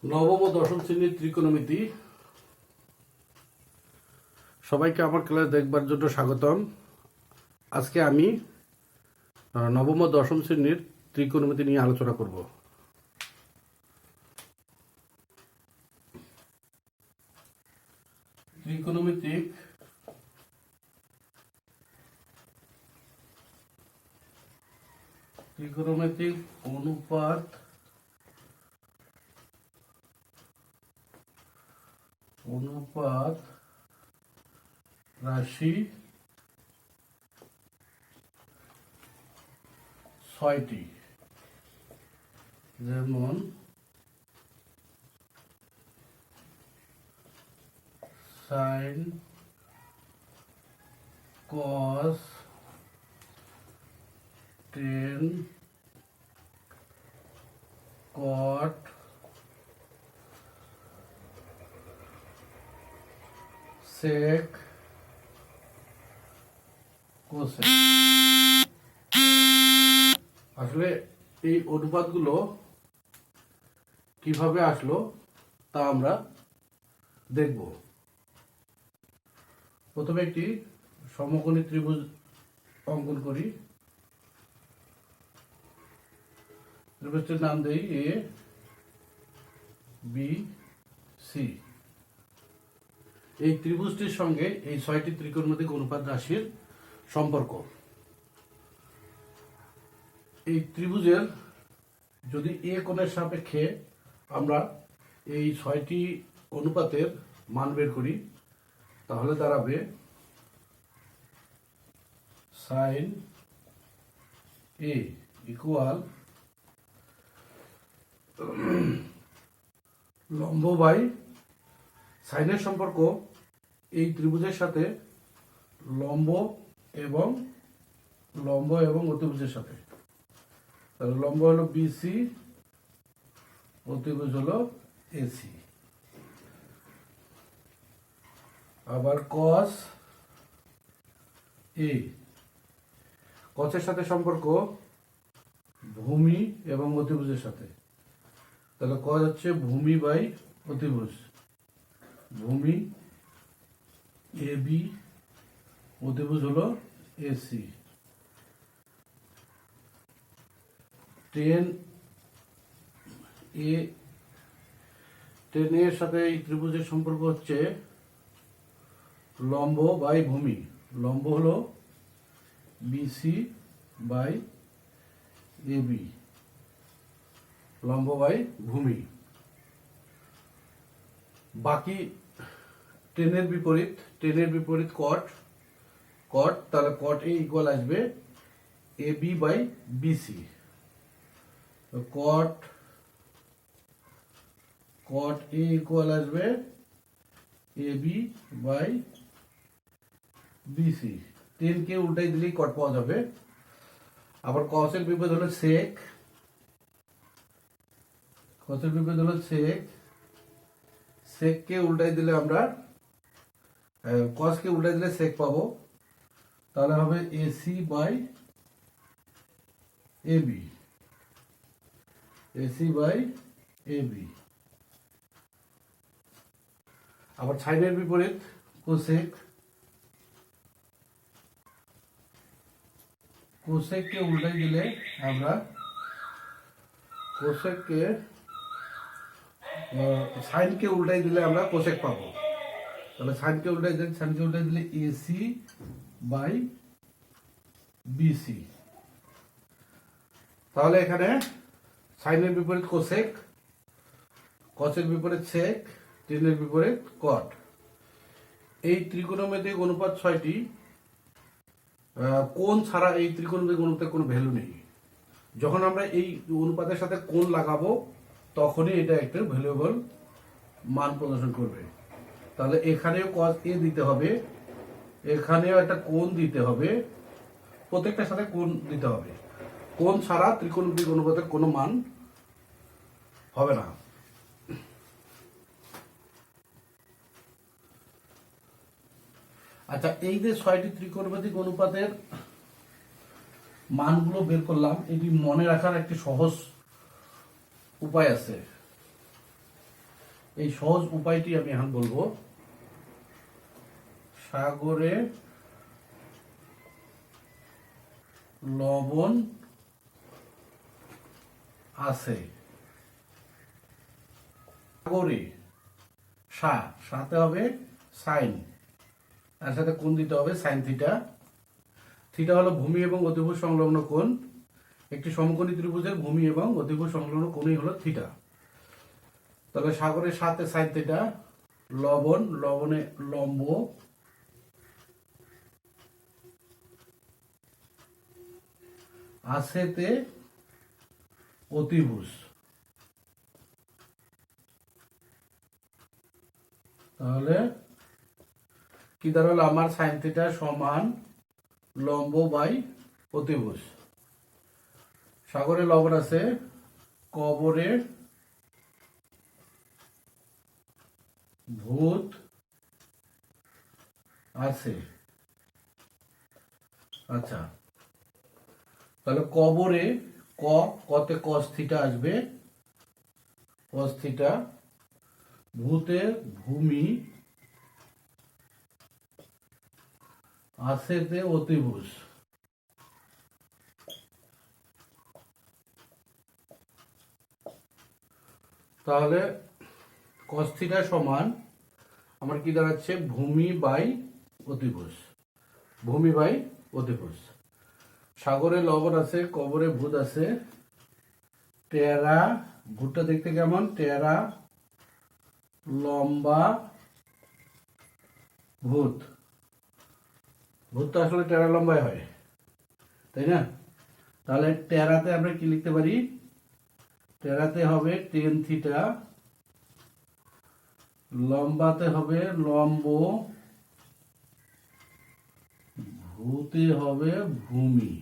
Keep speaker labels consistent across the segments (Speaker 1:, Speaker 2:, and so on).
Speaker 1: নবম ও দশম শ্রেণীর ত্রিকোণমিতি সবাইকে আমার ক্লাস দেখবার জন্য স্বাগতম। আজকে আমি নবম ও দশম শ্রেণীর ত্রিকোণমিতি নিয়ে আলোচনা করব। ত্রিকোণমিতিক অনুপাত রাশি 6টি, যেমন সাইন, কস, টেন, কট, সেক, কোসেক। আসলে এই অনুপাতগুলো কিভাবে আসলো তা আমরা দেখব। প্রথমে একটি সমকোণী ত্রিভুজ অঙ্কন করি। ত্রিভুজটির নাম দেই এ বি সি। এই ত্রিভুজটির সঙ্গে এই 6টি ত্রিকোণমিতিক অনুপাত রাশির সম্পর্ক। এই ত্রিভুজের যদি এ কোণের সাপেক্ষে আমরা এই 6টি অনুপাতের মান বের করি, তাহলে দাঁড়াবে সাইন এ ইকুয়াল লম্ব বাই সাইনের সম্পর্ক এই ত্রিভুজের সাথে লম্ব এবং অতিভুজের সাথে। তাহলে লম্ব হলো বিসি, অতিভুজ হলো এসি। আবার কস এ, কসের সাথে সম্পর্ক ভূমি এবং অতিভুজের সাথে। তাহলে কস হচ্ছে ভূমি বাই অতিভুজ, ভূমি এ বি, অতিভুজ হলো এসি। টেন এর সাথে এই ত্রিভুজের সম্পর্ক হচ্ছে লম্ব বাই ভূমি। লম্ব হলো বিসি বাই এবি, লম্ব বাই ভূমি। বাকি টেনের বিপরীত কট, তাহলে কট এ ইকুয়াল আসবে A B by BC. Cot A equal আসবে এ বি বাই বিসি। 10 কে উল্টাই দিলেই কট পাওয়া যাবে। আবার কসের বিপরীত হলো সেক, সেক কে উল্টাই দিলে আমরা কস কে উল্টাই দিলে সেক পাবো। তাহলে হবে এসি বাই এবি, আবার সাইনের বিপরীত কোসেক, কে উল্টাই দিলে আমরা সাইনকে উল্টাই দিলে আমরা কোসেক পাবো। তাহলে সাইনকে উল্টাই দিলে এসি বাই বিসি। তাহলে এখানে সাইনের বিপরীত কোসেক, কসের বিপরীত সেক, টেনের বিপরীত কট। এই ত্রিকোণমিতিক অনুপাত 6টি কোণ ছাড়া এই ত্রিকোণমিতিক অনুপাতের কোনো ভ্যালু নেই। যখন আমরা এই অনুপাতের সাথে কোণ লাগাবো তখনই এটা একটা ভ্যালুয়েবল মান প্রদর্শন করবে। তাহলে এখানেও কস এ দিতে হবে, এখানেও একটা কোণ দিতে হবে, প্রত্যেকটার সাথে কোণ দিতে হবে। কোণ ছাড়া ত্রিকোণমিতিক অনুপাতের কোনো মান হবে না। আচ্ছা, এই যে 6টি ত্রিকোণমিতিক অনুপাতের মানগুলো বের করলাম, এটি মনে রাখার একটি সহজ উপায় আছে। এই সহজ উপায়টি আমি এখন বলবো। সাগরে লবণ আছে। সাগরে সাথে হবে সাইন, তার সাথে কোণ দিতে হবে সাইন থিটা। থিটা হলো ভূমি এবং অতিভুজ সংলগ্ন কোণ। একটি সমকোণী ত্রিভুজের ভূমি এবং অতিভুজ সংলগ্ন কোণই হলো থিটা। তাহলে সাগরের সাথে সাইন থিটা, লবণে লম্ব, আছেতে অতিভুজ। তাহলে কি দাঁড়ালো আমার? সাইন থিটা সমান লম্ব বাই অতিভুজ। সাগরে লবণ আছে, কবরে ভূত আছে। আচ্ছা, তাহলে কবরে কতে কস থিটা আসবে, কস থিটা। ভূতে ভূমি, আছেতে অতিভুজ। তাহলে কস থিটা সমান আমার কি দাঁড়াচ্ছে? ভূমি বাই অতিভুজ, ভূমি বাই অতিভুজ। সাগরে লবণ আছে, কবরে ভূত আছে। টেরা, ভূতটা দেখতে কেমন? টেরা, লম্বা, ভূত। ভূত তো আসলে টেরা লম্বায় হয়, তাই না? তাহলে টেরাতে আমরা কি লিখতে পারি? টেরাতে হবে টেন থিটা, লম্বাতে হবে লম্ব, ভূতে হবে ভূমি।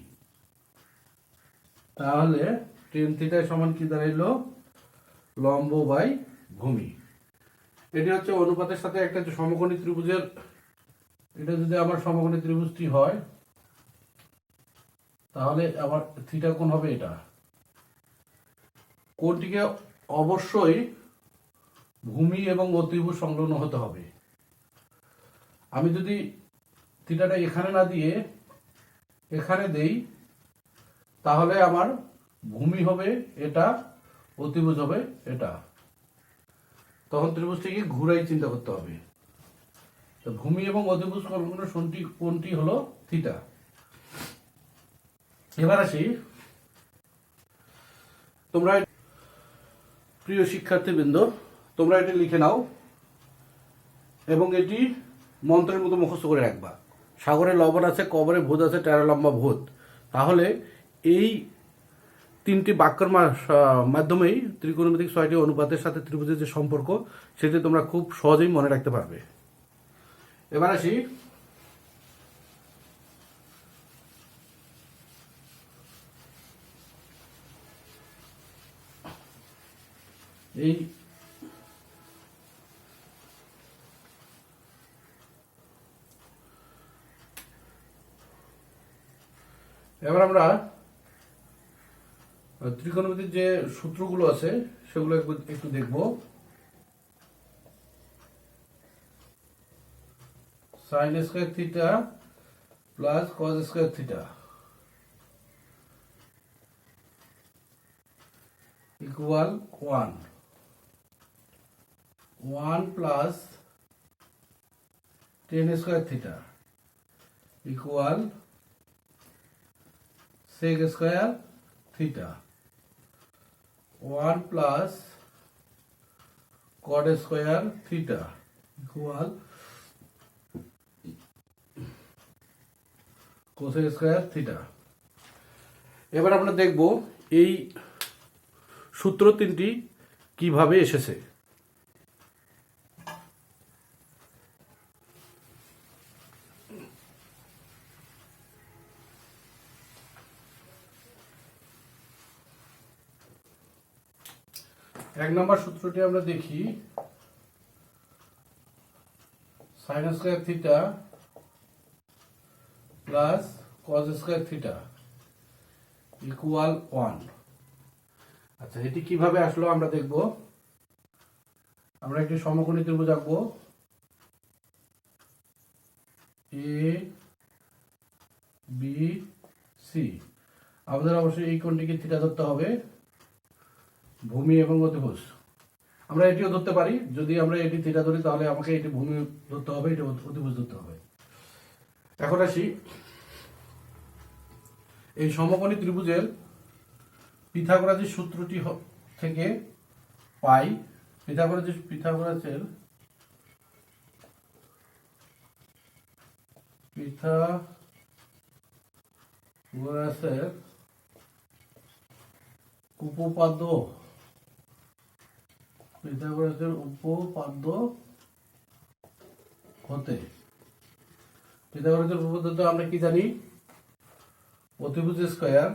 Speaker 1: তাহলে টেন থিটা সমান কি দাঁড়াইলো? লম্ব বাই ভূমি। এটি হচ্ছে অনুপাতের সাথে একটা সমকোণী ত্রিভুজের, এটা যদি আমার সমকোণী ত্রিভুজটি হয় তাহলে আমার থিটা কোণ হবে এটা। কোণটিকে অবশ্যই ভূমি এবং অতিভুজ সংলগ্ন হতে হবে। আমি যদি থিটাটা এখানে না দিয়ে এখানে দেই তাহলে আমার ভূমি হবে এটা, অতিভুজ হবে এটা। তখন ত্রিভুজটিকে ঘুরাই চিন্তা করতে হবে। তো ভূমি এবং অতিভুজ সংলগ্ন কোণটি হলো থিটা। এবার আসি, তোমরা প্রিয় শিক্ষার্থীবৃন্দ, তোমরা এটি লিখে নাও এবং এটি মন্ত্রের মতো মুখস্থ করে রাখবা। সাগরে লবণ আছে, কবরে ভূত আছে, টেরা লম্বা ভূত। তাহলে এই তিনটি বাক্যের মাধ্যমেই ত্রিকোণমিতিক 6টি অনুপাতের সাথে ত্রিভুজের যে সম্পর্ক সেটি তোমরা খুব সহজেই মনে রাখতে পারবে। এবার আসি, এই এবার আমরা ত্রিকোণমিতির যে সূত্রগুলো আছে সেগুলো একটু দেখব। Sine square theta plus cos square theta equal 1 plus tan square theta equal sec square theta. 1 plus cot square theta equal cos square theta. এবার আমরা দেখব এই সূত্র তিনটি কিভাবে এসেছে। এক নম্বর সূত্রটি আমরা দেখি, sine square theta plus cos square theta equal 1। আচ্ছা, এটি কিভাবে আসলো আমরা দেখব। আমরা একটি সমকোণী ত্রিভুজ আঁকবো, এ বি সি। আমাদের অবশ্যই এই কোণটিকে থিটা ধরতে হবে, ভূমি এবং অতিভুজ। আমরা এটিও ধরতে পারি, যদি আমরা এটি থিটা ধরি তাহলে আমাকে এটি ভূমি ধরতে হবে, এটি অতিভুজ ধরতে হবে। এখন আসি এই সমকোণী ত্রিভুজের পিথাগোরাসের সূত্রটি থেকে পাই। পিথাগোরাসের উপপাদ্য হতে পিথাগোরাসের উপপাদ্য আমরা কি জানি? অতিভুজ স্কয়ার,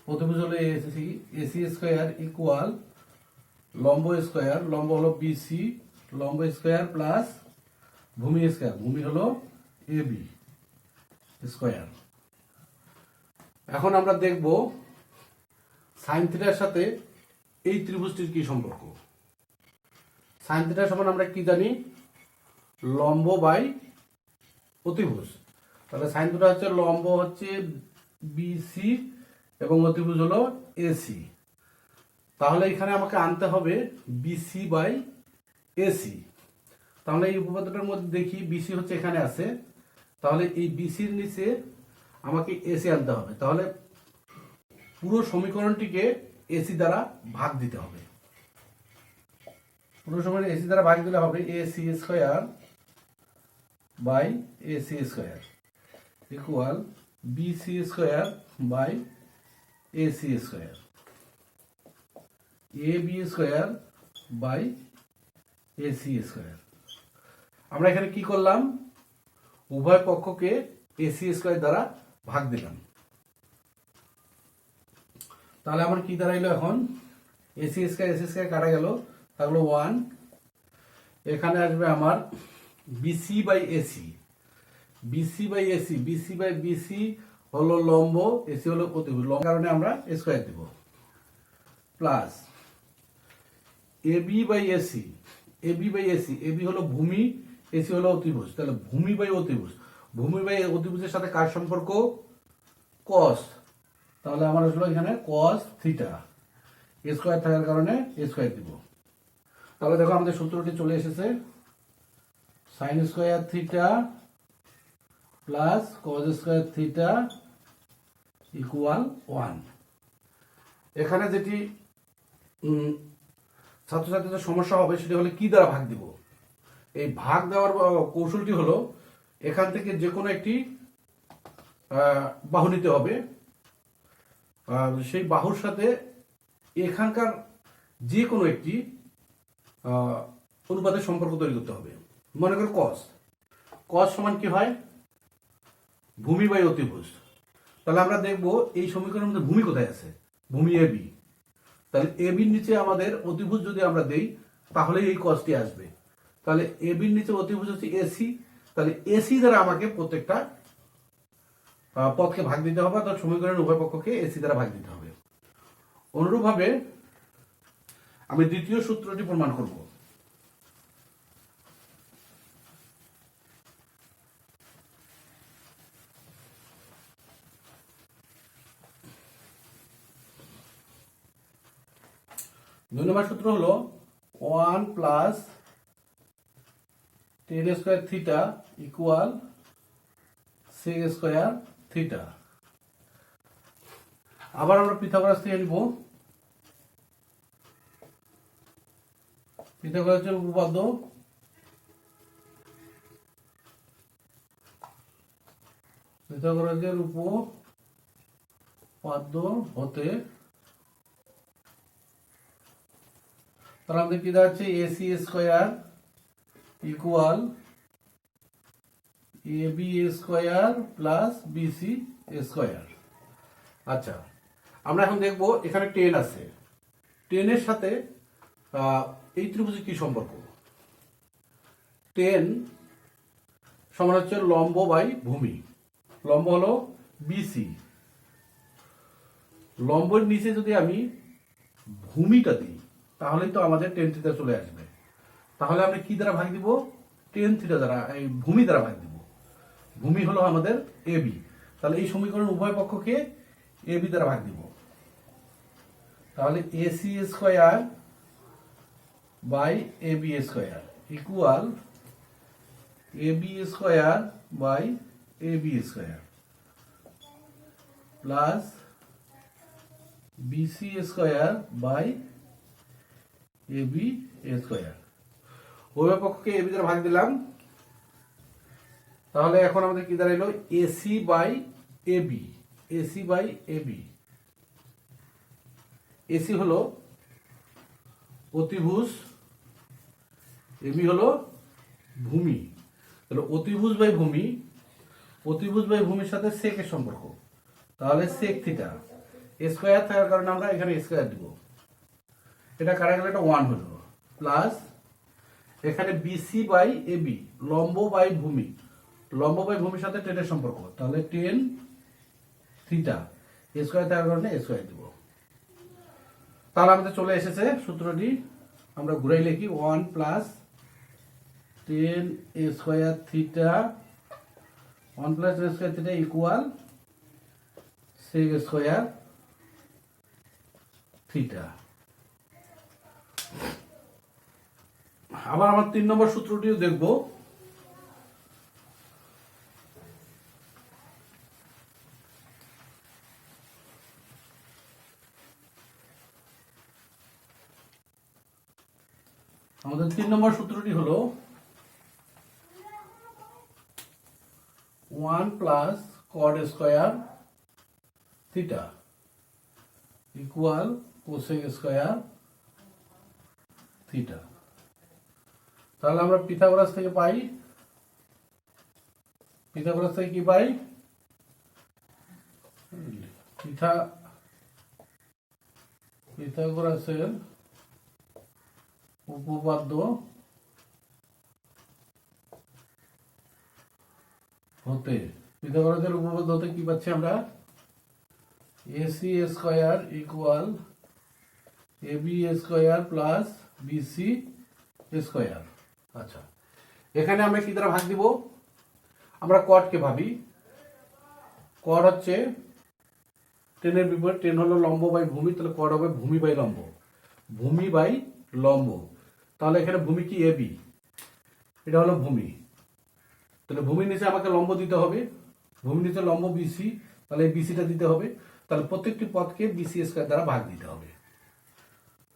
Speaker 1: অতিভুজ হলো এসি, এসি স্কয়ার ইকুয়াল লম্ব স্কয়ার, লম্ব হলো বিসি, লম্ব স্কয়ার প্লাস ভূমি স্কয়ার, ভূমি হলো এবি স্কয়ার। এখন আমরা দেখব সাইন থিটার সাথে এই ত্রিভুজটির কি সম্পর্ক। সাইন থিটা সমান আমরা কি জানি? লম্ব বাই অতিভুজ। তাহলে সাইন থিটা হচ্ছে লম্ব হচ্ছে বিসি এবং অতিভুজ হলো এসি। তাহলে এখানে আমাকে আনতে হবে বিসি বাই এসি। তাহলে এই উপপাদ্যটার মধ্যে দেখি বিসি হচ্ছে এখানে আছে, তাহলে এই বিসির নিচে আমাকে এসি আনতে হবে। তাহলে পুরো সমীকরণটিকে এসি দ্বারা ভাগ দিতে হবে। পুরো সমীকরণ এসি দ্বারা ভাগ দিলে হবে AC square by AC square equal BC square by AC square, A B square by AC square. আমরা এখানে কি করলাম? উভয় পক্ষকে এসি স্কয়ার দ্বারা ভাগ দিলাম। তাহলে আমার কি দাঁড়াইলো? এখন এসি স্কয়ার কাটা গেল, তাহলে 1। এখানে আসবে আমার BC by AC, BC by AC, BC by BC হলো লম্ব, এসি হলো অতিভুজ, লম্ব কারণে আমরা স্কয়ার দিব, plus AB by AC, AB by AC, AB হলো ভূমি, এসি হলো অতিভুজ। তাহলে ভূমি বাই অতিভুজ, ভূমি বাই অতিভুজের সাথে কার সম্পর্ক? কস। তাহলে আমার আসলে এখানে কস থিটা, স্কয়ার থাকার কারণে স্কয়ার দিব। তাহলে দেখো আমাদের সূত্রটি চলে এসেছে, sine square theta plus cos square theta equal 1। এখানে যেটি ছাত্রছাত্রীদের সমস্যা হবে সেটি হলে কি দ্বারা ভাগ দিব। এই ভাগ দেওয়ার কৌশলটি হলো এখান থেকে যে কোনো একটি বাহু নিতে হবে, সেই বাহুর সাথে এখানকার যে কোনো একটি অনুপাতের সম্পর্ক তৈরি করতে হবে। মনে করো কস, কস সমান কি হয়? ভূমি বাই অতিভুজ। তাহলে আমরা দেখব এই সমীকরণের মধ্যে ভূমি কোথায় আছে? ভূমি এবি। তাহলে এবির নিচে আমাদের অতিভুজ যদি আমরা দেই তাহলে এই কসটি আসবে। তাহলে এবির নিচে অতিভুজ হচ্ছে এসি, তাহলে এসি দ্বারা আমাকে প্রত্যেকটা পদকে ভাগ দিতে হবে, অর্থাৎ সমীকরণের উভয় পক্ষকে এসি দ্বারা ভাগ দিতে হবে। অনুরূপভাবে আমি দ্বিতীয় সূত্রটি প্রমাণ করব। দুই নম্বর সূত্র হলো 1 plus tan square theta equal sec square theta. আবার আমরা পিথাগোরাস থেকে নিব। পিথাগোরাসের উপপাদ্য, পিথাগোরাসের উপপাদ্য হতে তাহলে আমাদের কি দাঁড়াচ্ছে? AC square equal AB square plus BC square. আচ্ছা, আমরা এখন দেখব এখানে 10 আছে, 10 এর সাথে এই ত্রিভুজের কি সম্পর্ক? 10 সমান হচ্ছে লম্ব বাই ভূমি, লম্ব হলো বিসি, লম্বের নিচে যদি আমি ভূমিটা দিই তাহলেই তো আমাদের টেন থিটা চলে আসবে। তাহলে আমরা কি দ্বারা ভাগ দিব? টেন থিটা দ্বারা, এই ভূমি দ্বারা ভাগ দিব। ভূমি হলো আমাদের এবি। তাহলে এই সমীকরণ উভয় পক্ষকে এবি দ্বারা ভাগ দিব। তাহলে AC square by AB square equal AB square by AB square plus BC square by AB square. উভয় পক্ষকে এবি দ্বারা ভাগ দিলাম। তাহলে এখন আমাদের কি দাঁড়াইলো? AC by AB. AC by AB. AC হলো অতিভুজ, এবি হলো ভূমি। তাহলে অতিভুজ বাই ভূমি, অতিভুজ বাই ভূমির সাথে সেকের সম্পর্ক। তাহলে সেক থিটা স্কোয়ার থাকার কারণে আমরা এখানে স্কোয়ার দিব। এটা কাটা গেলে এটা 1 হলো, প্লাস এখানে বিসি বাই এবি, লম্ব বাই ভূমি। লম্ব বাই ভূমির সাথে টেনের সম্পর্ক। তাহলে টেন থিটা স্কোয়ার থাকার কারণে স্কোয়ার দিব। তাহলে আমাদের চলে এসেছে সূত্রটি। আমরা ঘুরাই লিখি 1 plus tan square theta, 1 plus tan square theta equal sec square theta. আবার আমার 3 নম্বর সূত্রটিও দেখব। আমাদের 3 নম্বর সূত্রটি হলো 1 plus cot square theta equal cosec square theta. তাহলে আমরা পিথাগোরাস থেকে পাই, পিথাগোরাস থেকে কি পাই? পিথাগোরাসের উপপাদ্য হতে, পিথাগোরাসের উপপাদ্য হতে কি পাচ্ছি আমরা? AC square equal AB square plus BC square. আচ্ছা, এখানে আমরা কি দ্বারা ভাগ দিব? আমরা কটকে ভাবি। কট হচ্ছে টেনের বিপরীত, টেন হলো লম্ব বাই ভূমি, তাহলে কট হবে ভূমি বাই লম্ব। ভূমি বাই লম্ব। তাহলে এখানে ভূমি কি? এবি। এটা হলো ভূমি। তাহলে ভূমির নিচে আমাকে লম্ব দিতে হবে, ভূমির নিচে লম্ব বিসি, তাহলে এই বিসিটা দিতে হবে। তাহলে প্রত্যেকটি পদকে বিসি স্কোয়ার দ্বারা ভাগ দিতে হবে।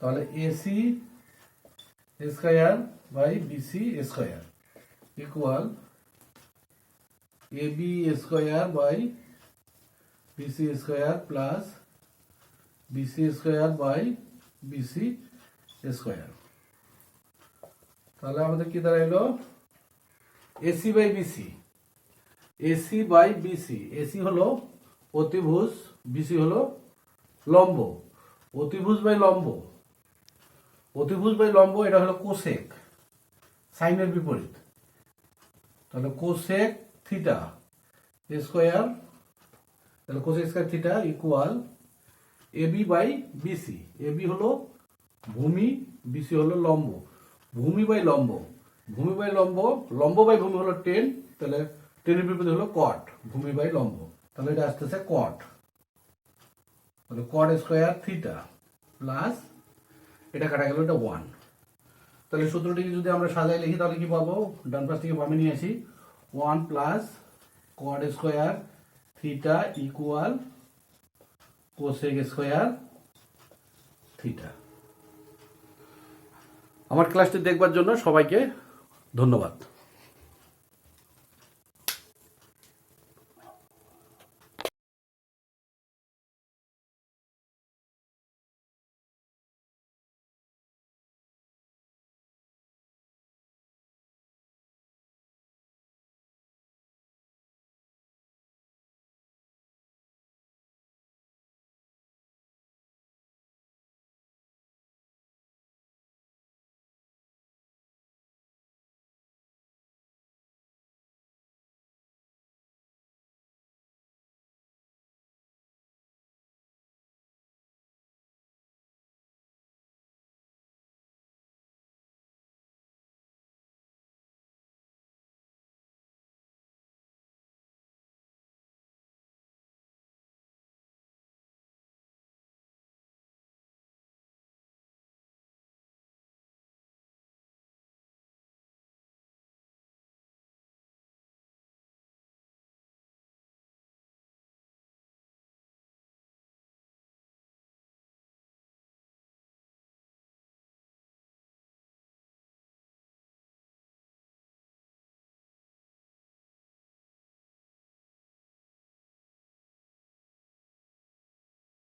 Speaker 1: তাহলে AC square by BC square equal AB square by BC square plus BC square by BC square. তাহলে আমাদের কি দাঁড়াইলো? AC by BC. AC by BC. AC হলো অতিভুজ, বিসি হলো লম্ব। অতিভুজ বাই লম্ব, অতিভুজ বাই লম্ব, এটা হলো কোসেক, সাইনের বিপরীত। তাহলে কোসেক থিটা স্কোয়ার, তাহলে cosec square theta equal AB by BC. AB হলো ভূমি, বিসি হলো লম্ব। ভূমি বাই লম্ব, ভূমি বাই লম্ব, লম্ব বাই ভূমি হলো টেন, তাহলে টেনের বিপরীত হলো কট, ভূমি বাই লম্ব। তাহলে এটা আসতেছে কট। তাহলে কট স্কোয়ার থিটা প্লাস এটা কাটা গেল, এটা 1। তাহলে সূত্রটিকে যদি আমরা সাজায় লিখি তাহলে কি পাবো? ডান পাশ থেকে বামে নিয়ে আসি। 1 plus cot square theta equal cosec square theta. আমার ক্লাসটি দেখবার জন্য সবাইকে ধন্যবাদ।